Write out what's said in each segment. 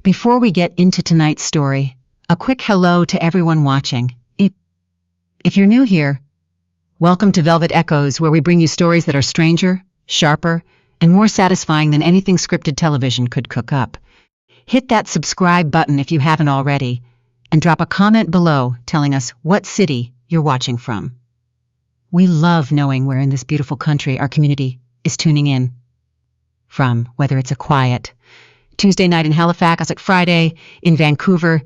Before we get into tonight's story, a quick hello to everyone watching. If you're new here, welcome to Velvet Echoes, where we bring you stories that are stranger, sharper, and more satisfying than anything scripted television could cook up. Hit that subscribe button if you haven't already, and drop a comment below telling us what city you're watching from. We love knowing where in this beautiful country our community is tuning in from, whether it's a quiet Tuesday night in Halifax, like Friday in Vancouver.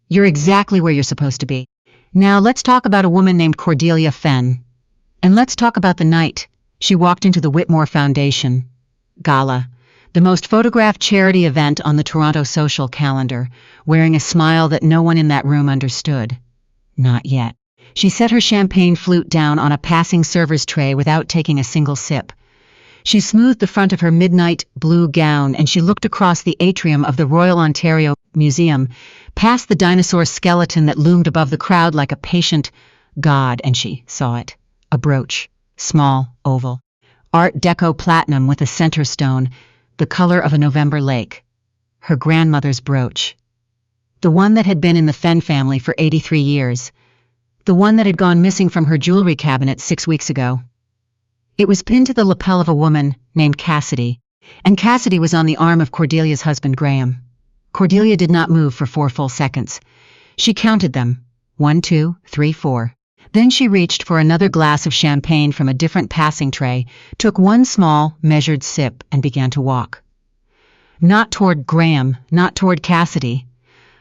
You're exactly where you're supposed to be. Now let's talk about a woman named Cordelia Fenn. And let's talk about the night she walked into the Whitmore Foundation Gala, the most photographed charity event on the Toronto social calendar, wearing a smile that no one in that room understood. Not yet. She set her champagne flute down on a passing server's tray without taking a single sip. She smoothed the front of her midnight blue gown and she looked across the atrium of the Royal Ontario Museum, past the dinosaur skeleton that loomed above the crowd like a patient god, and she saw it. A brooch, small, oval, Art Deco platinum with a center stone, the color of a November lake. Her grandmother's brooch. The one that had been in the Fenn family for 83 years. The one that had gone missing from her jewelry cabinet 6 weeks ago. It was pinned to the lapel of a woman named Cassidy, and Cassidy was on the arm of Cordelia's husband Graham. Cordelia did not move for 4 full seconds. She counted them. 1, 2, 3, 4. Then she reached for another glass of champagne from a different passing tray, took one small, measured sip, and began to walk. Not toward Graham, not toward Cassidy,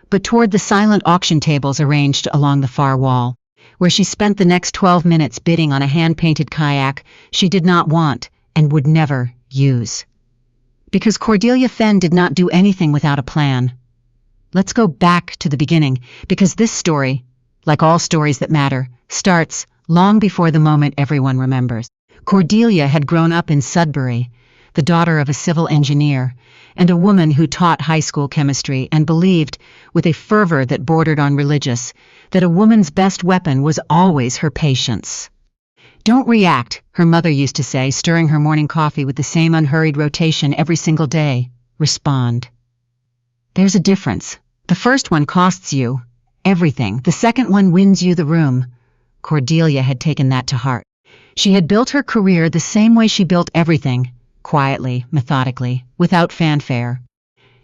but toward the silent auction tables arranged along the far wall, where she spent the next 12 minutes bidding on a hand-painted kayak she did not want and would never use. Because Cordelia Fenn did not do anything without a plan. Let's go back to the beginning, because this story, like all stories that matter, starts long before the moment everyone remembers. Cordelia had grown up in Sudbury, the daughter of a civil engineer, and a woman who taught high school chemistry and believed, with a fervor that bordered on religious, that a woman's best weapon was always her patience. Don't react, her mother used to say, stirring her morning coffee with the same unhurried rotation every single day. Respond. There's a difference. The first one costs you everything. The second one wins you the room. Cordelia had taken that to heart. She had built her career the same way she built everything, quietly, methodically, without fanfare.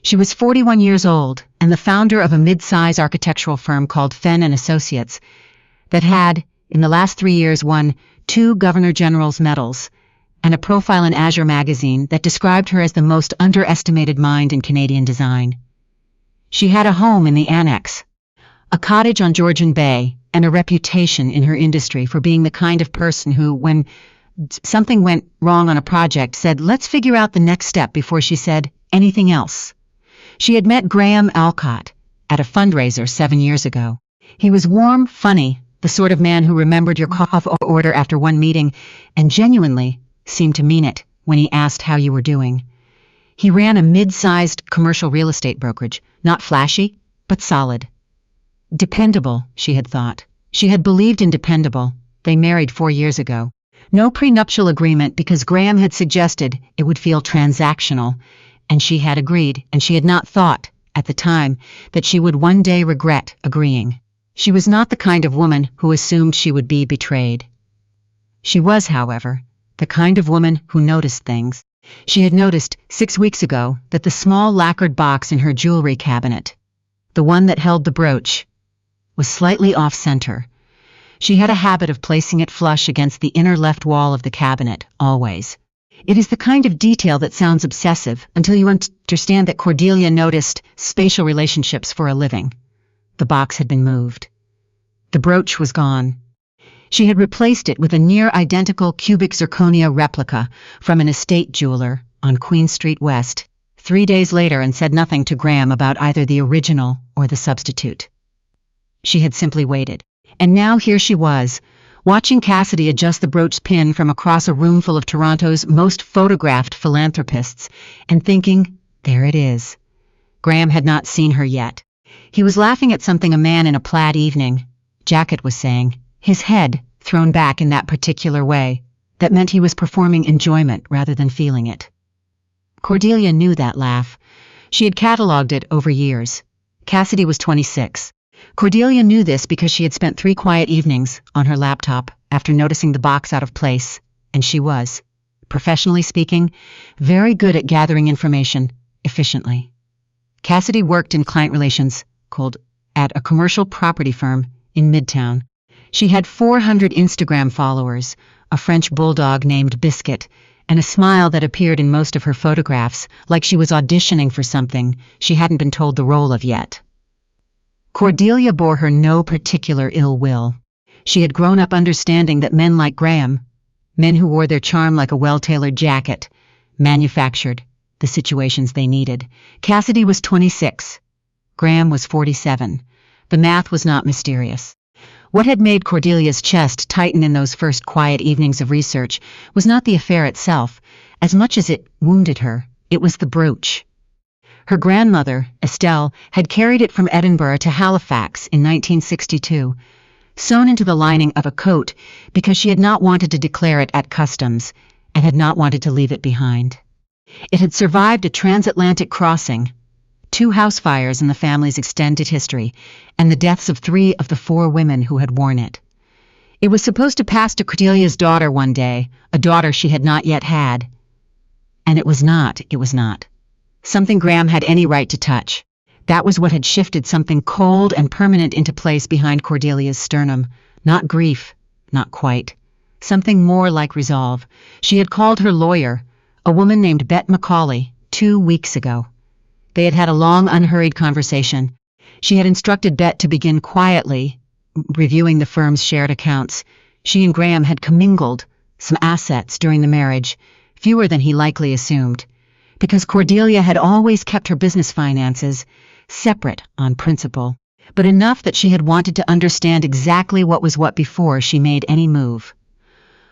She was 41 years old and the founder of a mid-size architectural firm called Fenn & Associates that had, in the last 3 years, won 2 Governor General's medals and a profile in Azure magazine that described her as the most underestimated mind in Canadian design. She had a home in the Annex, a cottage on Georgian Bay, and a reputation in her industry for being the kind of person who, when something went wrong on a project, said, "Let's figure out the next step," before she said anything else. She had met Graham Alcott at a fundraiser 7 years ago. He was warm, funny, the sort of man who remembered your coffee order after one meeting and genuinely seemed to mean it when he asked how you were doing. He ran a mid-sized commercial real estate brokerage, not flashy, but solid. Dependable, she had thought. She had believed in dependable. They married 4 years ago. No prenuptial agreement because Graham had suggested it would feel transactional, and she had agreed, and she had not thought, at the time, that she would one day regret agreeing. She was not the kind of woman who assumed she would be betrayed. She was, however, the kind of woman who noticed things. She had noticed 6 weeks ago that the small lacquered box in her jewelry cabinet, the one that held the brooch, was slightly off-center. She had a habit of placing it flush against the inner left wall of the cabinet, always. It is the kind of detail that sounds obsessive until you understand that Cordelia noticed spatial relationships for a living. The box had been moved. The brooch was gone. She had replaced it with a near-identical cubic zirconia replica from an estate jeweler on Queen Street West 3 days later and said nothing to Graham about either the original or the substitute. She had simply waited. And now here she was, watching Cassidy adjust the brooch pin from across a room full of Toronto's most photographed philanthropists, and thinking, there it is. Graham had not seen her yet. He was laughing at something a man in a plaid evening jacket was saying, his head thrown back in that particular way, that meant he was performing enjoyment rather than feeling it. Cordelia knew that laugh. She had cataloged it over years. Cassidy was 26. Cordelia knew this because she had spent 3 quiet evenings on her laptop after noticing the box out of place, and she was, professionally speaking, very good at gathering information efficiently. Cassidy worked in client relations, at a commercial property firm in Midtown. She had 400 Instagram followers, a French bulldog named Biscuit, and a smile that appeared in most of her photographs, like she was auditioning for something she hadn't been told the role of yet. Cordelia bore her no particular ill will. She had grown up understanding that men like Graham, men who wore their charm like a well-tailored jacket, manufactured the situations they needed. Cassidy was 26. Graham was 47. The math was not mysterious. What had made Cordelia's chest tighten in those first quiet evenings of research was not the affair itself, as much as it wounded her. It was the brooch. Her grandmother, Estelle, had carried it from Edinburgh to Halifax in 1962, sewn into the lining of a coat because she had not wanted to declare it at customs and had not wanted to leave it behind. It had survived a transatlantic crossing, 2 house fires in the family's extended history, and the deaths of 3 of the 4 women who had worn it. It was supposed to pass to Cordelia's daughter one day, a daughter she had not yet had. And it was not. Something Graham had any right to touch. That was what had shifted something cold and permanent into place behind Cordelia's sternum. Not grief, not quite. Something more like resolve. She had called her lawyer, a woman named Bet Macaulay, 2 weeks ago. They had had a long, unhurried conversation. She had instructed Bet to begin quietly, reviewing the firm's shared accounts. She and Graham had commingled some assets during the marriage, fewer than he likely assumed, because Cordelia had always kept her business finances separate on principle, but enough that she had wanted to understand exactly what was what before she made any move.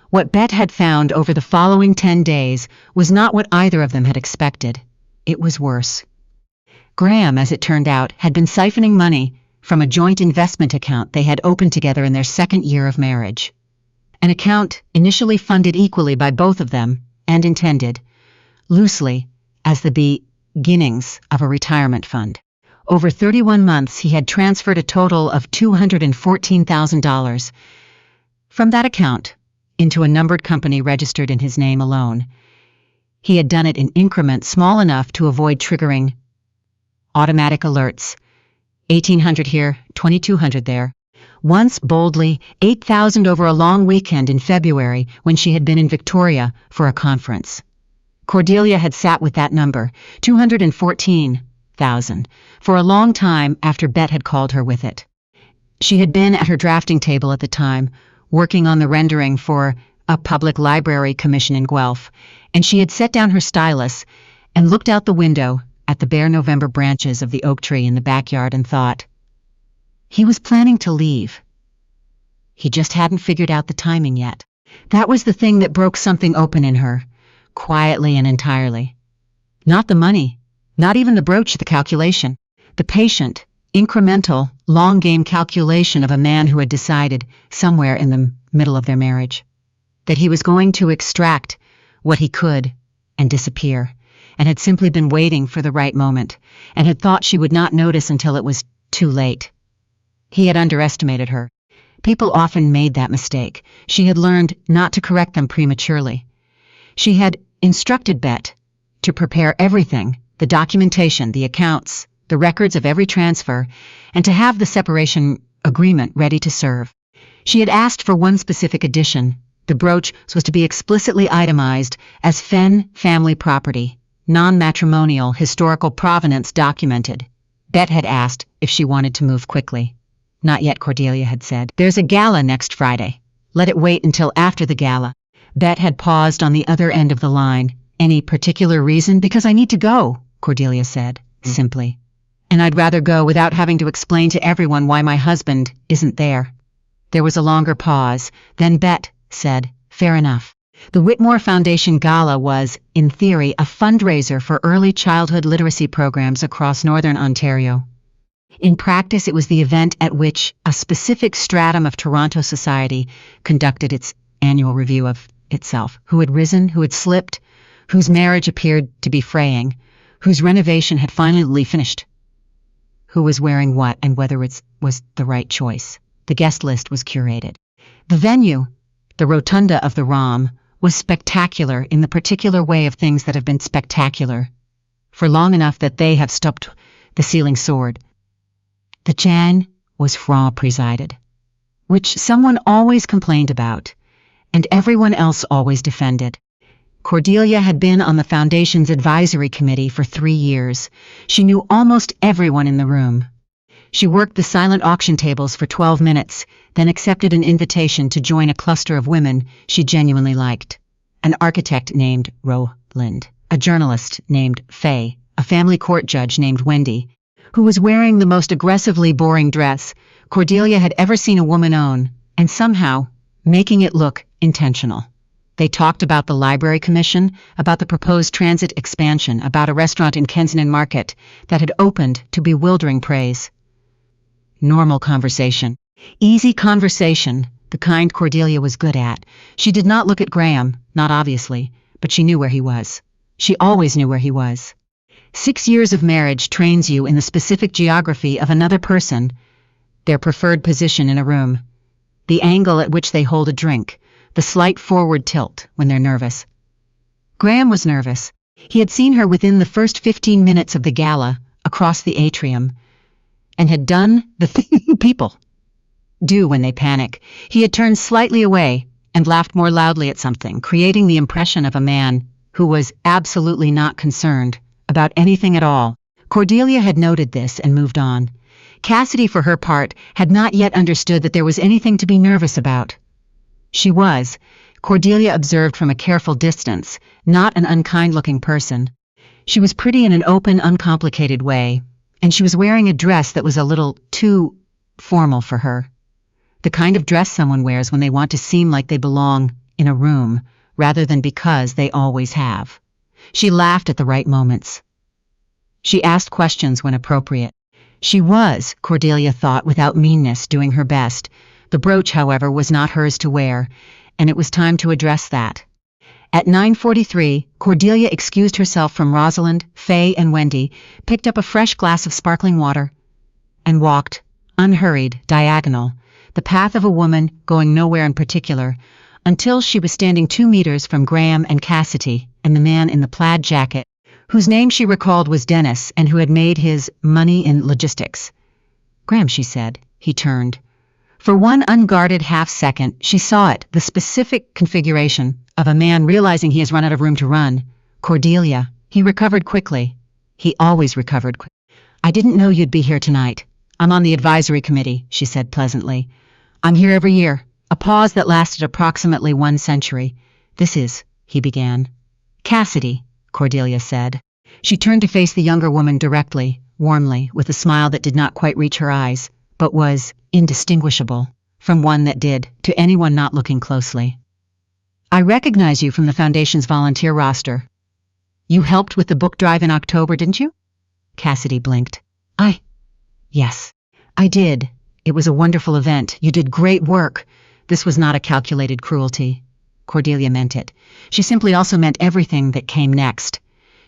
What Bet had found over the following 10 days was not what either of them had expected. It was worse. Graham, as it turned out, had been siphoning money from a joint investment account they had opened together in their 2nd year of marriage. An account initially funded equally by both of them and intended, loosely, as the beginnings of a retirement fund. Over 31 months, he had transferred a total of $214,000 from that account into a numbered company registered in his name alone. He had done it in increments small enough to avoid triggering automatic alerts. 1,800 here, 2,200 there. Once, boldly, 8,000 over a long weekend in February when she had been in Victoria for a conference. Cordelia had sat with that number, 214,000, for a long time after Bet had called her with it. She had been at her drafting table at the time, working on the rendering for a public library commission in Guelph, and she had set down her stylus and looked out the window at the bare November branches of the oak tree in the backyard and thought, he was planning to leave. He just hadn't figured out the timing yet. That was the thing that broke something open in her, quietly and entirely. Not the money, not even the brooch, the calculation. The patient, incremental, long-game calculation of a man who had decided, somewhere in the middle of their marriage, that he was going to extract what he could and disappear, and had simply been waiting for the right moment, and had thought she would not notice until it was too late. He had underestimated her. People often made that mistake. She had learned not to correct them prematurely. She had instructed Bet to prepare everything, the documentation, the accounts, the records of every transfer, and to have the separation agreement ready to serve. She had asked for one specific addition. The brooch was to be explicitly itemized as Fenn family property, non-matrimonial historical provenance documented. Bet had asked if she wanted to move quickly. Not yet, Cordelia had said. There's a gala next Friday. Let it wait until after the gala. Bet had paused on the other end of the line. Any particular reason? Because I need to go, Cordelia said, simply. And I'd rather go without having to explain to everyone why my husband isn't there. There was a longer pause. Then Bet said, fair enough. The Whitmore Foundation Gala was, in theory, a fundraiser for early childhood literacy programs across Northern Ontario. In practice, it was the event at which a specific stratum of Toronto society conducted its annual review of itself. Who had risen, who had slipped, whose marriage appeared to be fraying, whose renovation had finally finished, who was wearing what and whether it was the right choice. The guest list was curated. The venue, the rotunda of the ROM, was spectacular in the particular way of things that have been spectacular for long enough that they have stopped the ceiling soared. The Jan was Fra presided, which someone always complained about, and everyone else always defended. Cordelia had been on the Foundation's advisory committee for 3 years. She knew almost everyone in the room. She worked the silent auction tables for 12 minutes, then accepted an invitation to join a cluster of women she genuinely liked. An architect named Roland, a journalist named Faye, a family court judge named Wendy, who was wearing the most aggressively boring dress Cordelia had ever seen a woman own, and somehow making it look intentional. They talked about the Library Commission, about the proposed transit expansion, about a restaurant in Kensington Market that had opened to bewildering praise. Normal conversation. Easy conversation, the kind Cordelia was good at. She did not look at Graham, not obviously, but she knew where he was. She always knew where he was. 6 years of marriage trains you in the specific geography of another person, their preferred position in a room, the angle at which they hold a drink, the slight forward tilt when they're nervous. Graham was nervous. He had seen her within the first 15 minutes of the gala, across the atrium, and had done the thing people do when they panic. He had turned slightly away and laughed more loudly at something, creating the impression of a man who was absolutely not concerned about anything at all. Cordelia had noted this and moved on. Cassidy, for her part, had not yet understood that there was anything to be nervous about. She was, Cordelia observed from a careful distance, not an unkind-looking person. She was pretty in an open, uncomplicated way, and she was wearing a dress that was a little too formal for her. The kind of dress someone wears when they want to seem like they belong in a room, rather than because they always have. She laughed at the right moments. She asked questions when appropriate. She was, Cordelia thought without meanness, doing her best. The brooch, however, was not hers to wear, and it was time to address that. At 9:43, Cordelia excused herself from Rosalind, Faye, and Wendy, picked up a fresh glass of sparkling water, and walked, unhurried, diagonal, the path of a woman going nowhere in particular, until she was standing 2 meters from Graham and Cassidy and the man in the plaid jacket, whose name she recalled was Dennis and who had made his money in logistics. Graham, she said. He turned. For one unguarded half-second, she saw it, the specific configuration of a man realizing he has run out of room to run. Cordelia. He recovered quickly. He always recovered quickly. I didn't know you'd be here tonight. I'm on the advisory committee, she said pleasantly. I'm here every year. A pause that lasted approximately 1 century. This is, he began. Cassidy, Cordelia said. She turned to face the younger woman directly, warmly, with a smile that did not quite reach her eyes, but was indistinguishable from one that did, to anyone not looking closely. I recognize you from the Foundation's volunteer roster. You helped with the book drive in October, didn't you? Cassidy blinked. Yes, I did. It was a wonderful event. You did great work. This was not a calculated cruelty. Cordelia meant it. She simply also meant everything that came next.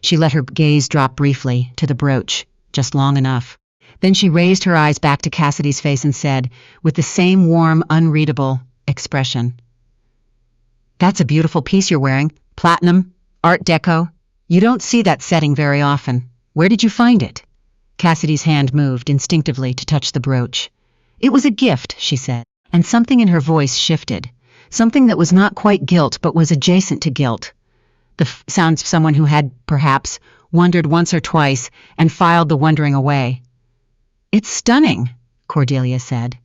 She let her gaze drop briefly to the brooch, just long enough. Then she raised her eyes back to Cassidy's face and said, with the same warm, unreadable expression, That's a beautiful piece you're wearing. Platinum, Art Deco. You don't see that setting very often. Where did you find it? Cassidy's hand moved instinctively to touch the brooch. It was a gift, she said, and something in her voice shifted. Something that was not quite guilt, but was adjacent to guilt. The sounds of someone who had, perhaps, wondered once or twice and filed the wondering away. It's stunning, Cordelia said.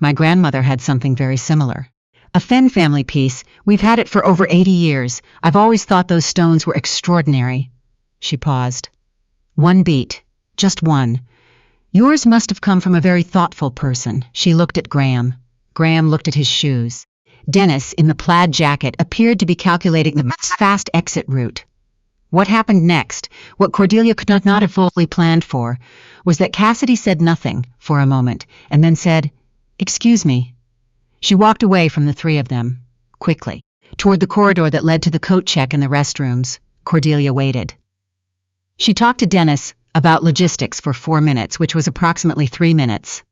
My grandmother had something very similar. A Fenn family piece. We've had it for over 80 years. I've always thought those stones were extraordinary. She paused. One beat. Just one. Yours must have come from a very thoughtful person. She looked at Graham. Graham looked at his shoes. Dennis, in the plaid jacket, appeared to be calculating the fast exit route. What happened next, what Cordelia could not have fully planned for, was that Cassidy said nothing for a moment, and then said, Excuse me. She walked away from the 3 of them, quickly, toward the corridor that led to the coat check and the restrooms. Cordelia waited. She talked to Dennis about logistics for 4 minutes, which was approximately 3 minutes,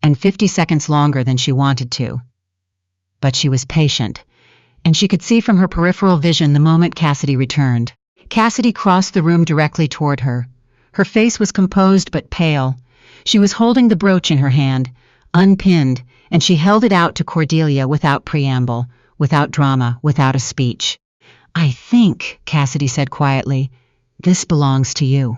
and 50 seconds longer than she wanted to. But she was patient, and she could see from her peripheral vision the moment Cassidy returned. Cassidy crossed the room directly toward her. Her face was composed but pale. She was holding the brooch in her hand, unpinned, and she held it out to Cordelia without preamble, without drama, without a speech. "I think," Cassidy said quietly, "this belongs to you."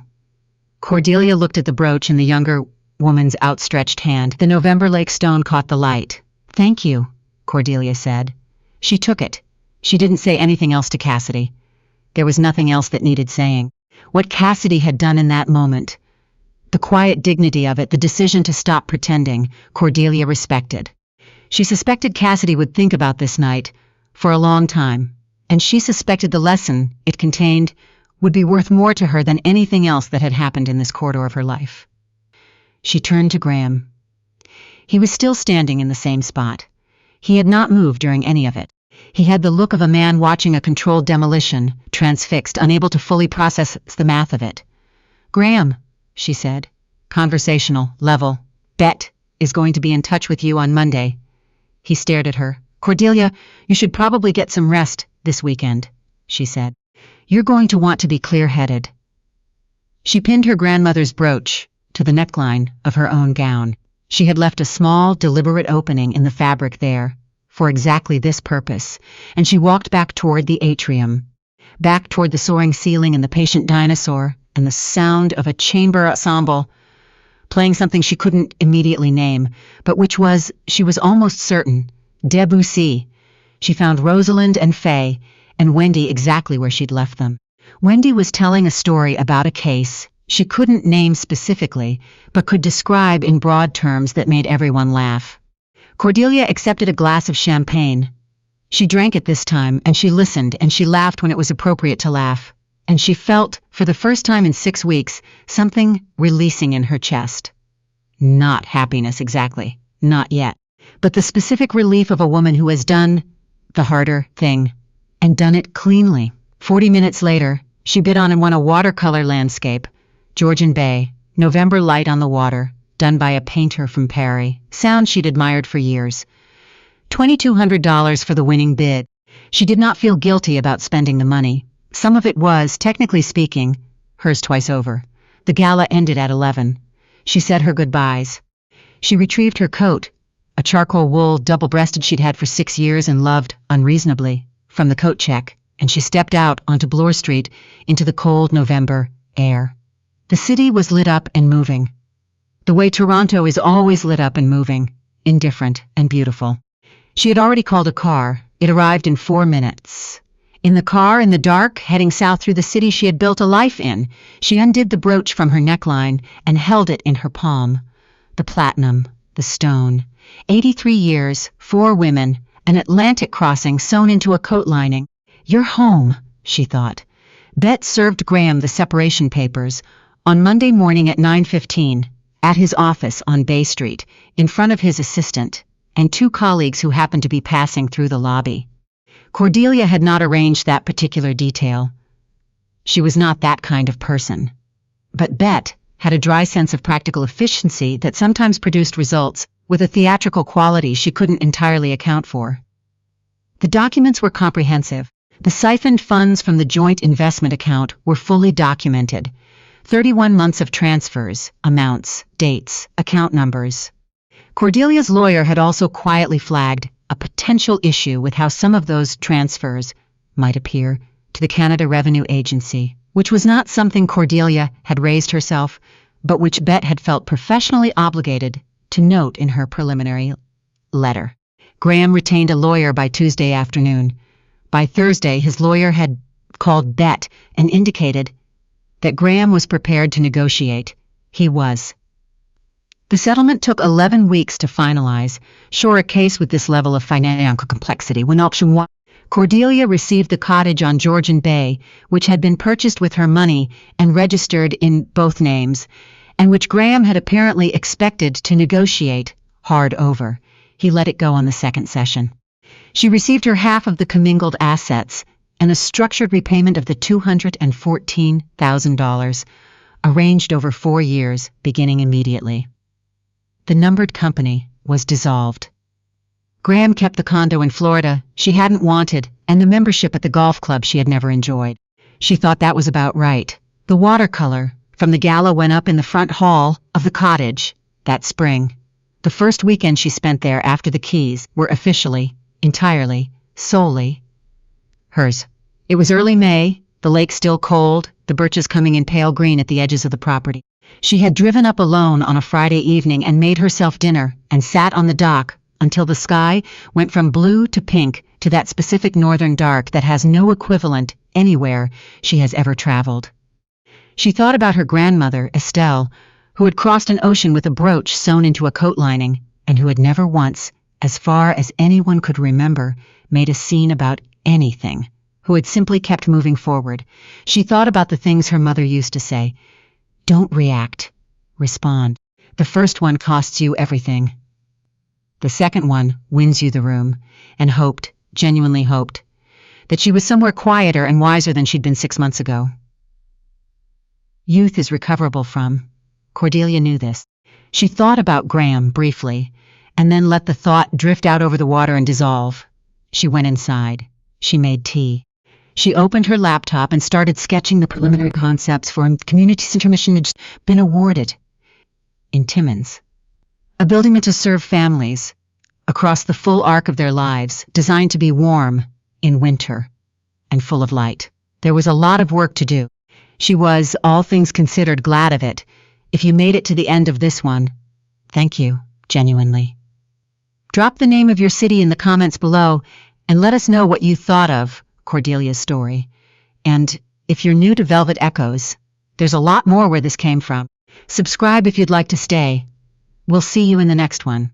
Cordelia looked at the brooch in the younger woman's outstretched hand. The November lake stone caught the light. "Thank you," Cordelia said. She took it. She didn't say anything else to Cassidy. There was nothing else that needed saying. What Cassidy had done in that moment, the quiet dignity of it, the decision to stop pretending, Cordelia respected. She suspected Cassidy would think about this night for a long time, and she suspected the lesson it contained would be worth more to her than anything else that had happened in this corridor of her life. She turned to Graham. He was still standing in the same spot. He had not moved during any of it. He had the look of a man watching a controlled demolition, transfixed, unable to fully process the math of it. "Graham," she said, conversational, level, "Bet is going to be in touch with you on Monday." He stared at her. "Cordelia, you should probably get some rest this weekend," she said. "You're going to want to be clear-headed." She pinned her grandmother's brooch to the neckline of her own gown. She had left a small, deliberate opening in the fabric there, for exactly this purpose, and she walked back toward the atrium, back toward the soaring ceiling and the patient dinosaur, and the sound of a chamber ensemble playing something she couldn't immediately name, but which was, she was almost certain, Debussy. She found Rosalind and Faye and Wendy exactly where she'd left them. Wendy was telling a story about a case she couldn't name specifically, but could describe in broad terms that made everyone laugh. Cordelia accepted a glass of champagne. She drank it this time, and she listened, and she laughed when it was appropriate to laugh. And she felt, for the first time in 6 weeks, something releasing in her chest. Not happiness exactly, not yet, but the specific relief of a woman who has done the harder thing, and done it cleanly. 40 minutes later, she bid on and won a watercolor landscape, Georgian Bay, November light on the water, done by a painter from Paris, sound she'd admired for years. $2,200 for the winning bid. She did not feel guilty about spending the money. Some of it was, technically speaking, hers twice over. The gala ended at 11. She said her goodbyes. She retrieved her coat, a charcoal wool double-breasted she'd had for 6 years and loved unreasonably, from the coat check, and she stepped out onto Bloor Street into the cold November air. The city was lit up and moving. The way Toronto is always lit up and moving, indifferent and beautiful. She had already called a car. It arrived in 4 minutes. In the car, in the dark, heading south through the city she had built a life in, she undid the brooch from her neckline and held it in her palm. The platinum, the stone. 83 years, 4 women, an Atlantic crossing sewn into a coat lining. "You're home," she thought. Bet served Graham the separation papers on Monday morning at 9:15, at his office on Bay Street, in front of his assistant, and 2 colleagues who happened to be passing through the lobby. Cordelia had not arranged that particular detail. She was not that kind of person. But Bet had a dry sense of practical efficiency that sometimes produced results with a theatrical quality she couldn't entirely account for. The documents were comprehensive. The siphoned funds from the joint investment account were fully documented. 31 months of transfers, amounts, dates, account numbers. Cordelia's lawyer had also quietly flagged a potential issue with how some of those transfers might appear to the Canada Revenue Agency, which was not something Cordelia had raised herself, but which Bet had felt professionally obligated to note in her preliminary letter. Graham retained a lawyer by Tuesday afternoon. By Thursday, his lawyer had called Bet and indicated that Graham was prepared to negotiate. He was. The settlement took 11 weeks to finalize. Sure, a case with this level of financial complexity, when option 1, Cordelia received the cottage on Georgian Bay, which had been purchased with her money and registered in both names, and which Graham had apparently expected to negotiate hard over. He let it go on the second session. She received her half of the commingled assets, and a structured repayment of the $214,000, arranged over 4 years, beginning immediately. The numbered company was dissolved. Graham kept the condo in Florida she hadn't wanted and the membership at the golf club she had never enjoyed. She thought that was about right. The watercolor from the Gala went up in the front hall of the cottage that spring. The first weekend she spent there after the keys were officially, entirely, solely hers. It was early May, the lake still cold, the birches coming in pale green at the edges of the property. She had driven up alone on a Friday evening and made herself dinner and sat on the dock until the sky went from blue to pink to that specific northern dark that has no equivalent anywhere she has ever traveled. She thought about her grandmother, Estelle, who had crossed an ocean with a brooch sewn into a coat lining and who had never once, as far as anyone could remember, made a scene about anything, who had simply kept moving forward. She thought about the things her mother used to say. Don't react. Respond. The first one costs you everything. The second one wins you the room, and hoped, genuinely hoped, that she was somewhere quieter and wiser than she'd been 6 months ago. Youth is recoverable from. Cordelia knew this. She thought about Graham briefly, and then let the thought drift out over the water and dissolve. She went inside. She made tea. She opened her laptop and started sketching the preliminary concepts for a community center mission had been awarded in Timmins. A building meant to serve families across the full arc of their lives, designed to be warm in winter and full of light. There was a lot of work to do. She was, all things considered, glad of it. If you made it to the end of this one, thank you, genuinely. Drop the name of your city in the comments below and let us know what you thought of Cordelia's story. And if you're new to Velvet Echoes, there's a lot more where this came from. Subscribe if you'd like to stay. We'll see you in the next one.